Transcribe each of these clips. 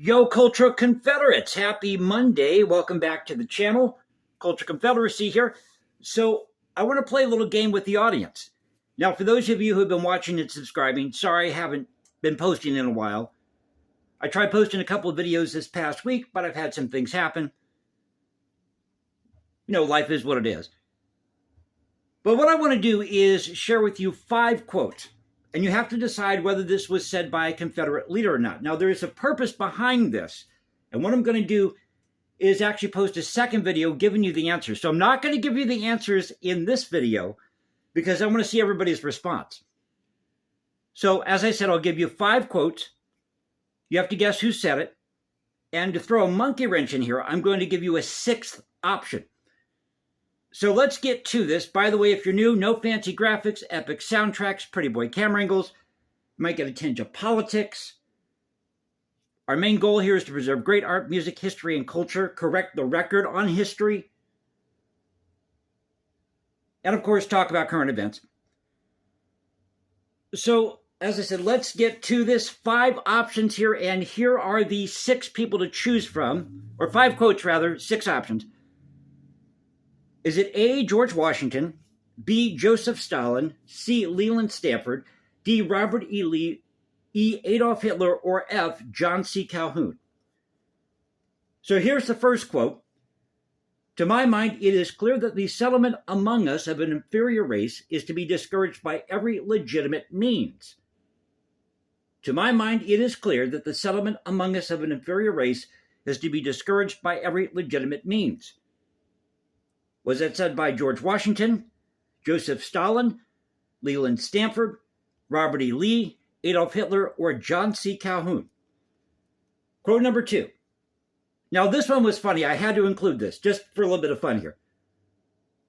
Yo, Cultural Confederates, happy Monday. Welcome back to the channel. Cultural Confederacy here. So I want to play a little game with the audience. Now, for those of you who have been watching and subscribing, sorry I haven't been posting in a while. I tried posting a couple of videos this past week, but I've had some things happen. You know, life is what it is. But what I want to do is share with you 5 quotes. And you have to decide whether this was said by a Confederate leader or not. Now, there is a purpose behind this. And what I'm going to do is actually post a second video giving you the answers. So I'm not going to give you the answers in this video because I want to see everybody's response. So as I said, I'll give you 5 quotes. You have to guess who said it. And to throw a monkey wrench in here, I'm going to give you a 6th option. So let's get to this. By the way, if you're new, no fancy graphics, epic soundtracks, pretty boy camera angles. You might get a tinge of politics. Our main goal here is to preserve great art, music, history, and culture, correct the record on history, and of course, talk about current events. So, as I said, let's get to this. 5 options here, and here are the 6 people to choose from, or 5 quotes rather, 6 options. Is it A, George Washington, B, Joseph Stalin, C, Leland Stanford, D, Robert E. Lee, E, Adolf Hitler, or F, John C. Calhoun? So here's the first quote. To my mind, it is clear that the settlement among us of an inferior race is to be discouraged by every legitimate means. To my mind, it is clear that the settlement among us of an inferior race is to be discouraged by every legitimate means. Was that said by George Washington, Joseph Stalin, Leland Stanford, Robert E. Lee, Adolf Hitler, or John C. Calhoun? Quote number 2. Now, this one was funny. I had to include this just for a little bit of fun here.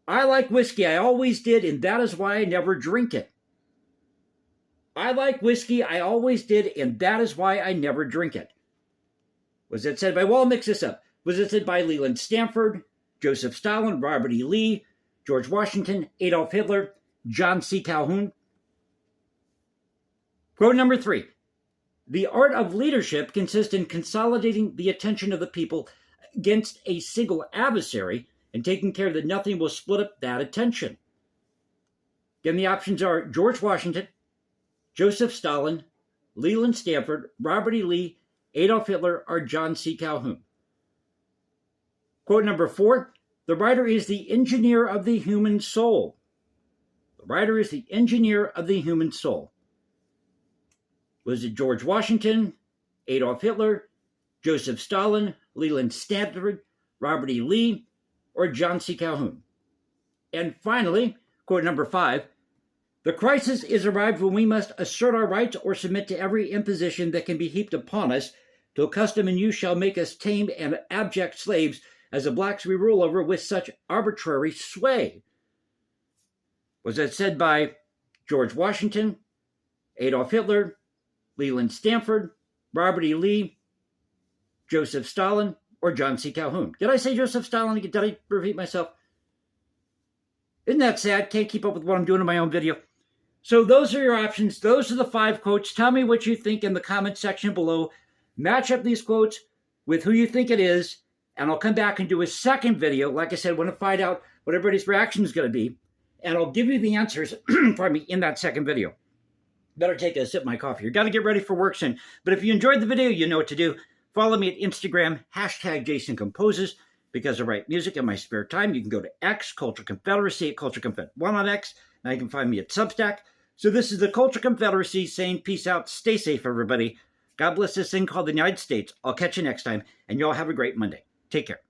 I like whiskey. I always did, and that is why I never drink it. I like whiskey. I always did, and that is why I never drink it. Was it said by, well, I'll mix this up. Was it said by Leland Stanford, Joseph Stalin, Robert E. Lee, George Washington, Adolf Hitler, John C. Calhoun? Quote number 3. The art of leadership consists in consolidating the attention of the people against a single adversary and taking care that nothing will split up that attention. Again, the options are George Washington, Joseph Stalin, Leland Stanford, Robert E. Lee, Adolf Hitler, or John C. Calhoun. Quote number 4, the writer is the engineer of the human soul. The writer is the engineer of the human soul. Was it George Washington, Adolf Hitler, Joseph Stalin, Leland Stanford, Robert E. Lee, or John C. Calhoun? And finally, quote number 5, the crisis is arrived when we must assert our rights or submit to every imposition that can be heaped upon us, till custom and use shall make us tame and abject slaves, as the blacks we rule over with such arbitrary sway. Was that said by George Washington, Adolf Hitler, Leland Stanford, Robert E. Lee, Joseph Stalin, or John C. Calhoun? Did I say Joseph Stalin? Did I repeat myself? Isn't that sad? Can't keep up with what I'm doing in my own video. So those are your options. Those are the 5 quotes. Tell me what you think in the comment section below. Match up these quotes with who you think it is. And I'll come back and do a second video. Like I said, I want to find out what everybody's reaction is going to be. And I'll give you the answers, pardon me, in that second video. Better take a sip of my coffee. You've got to get ready for work soon. But if you enjoyed the video, you know what to do. Follow me at Instagram, #JasonComposes, because I write music in my spare time. You can go to X, Culture Confederacy, at Culture Confed 1 on X. Now you can find me at Substack. So this is the Culture Confederacy saying peace out. Stay safe, everybody. God bless this thing called the United States. I'll catch you next time, and y'all have a great Monday. Take care.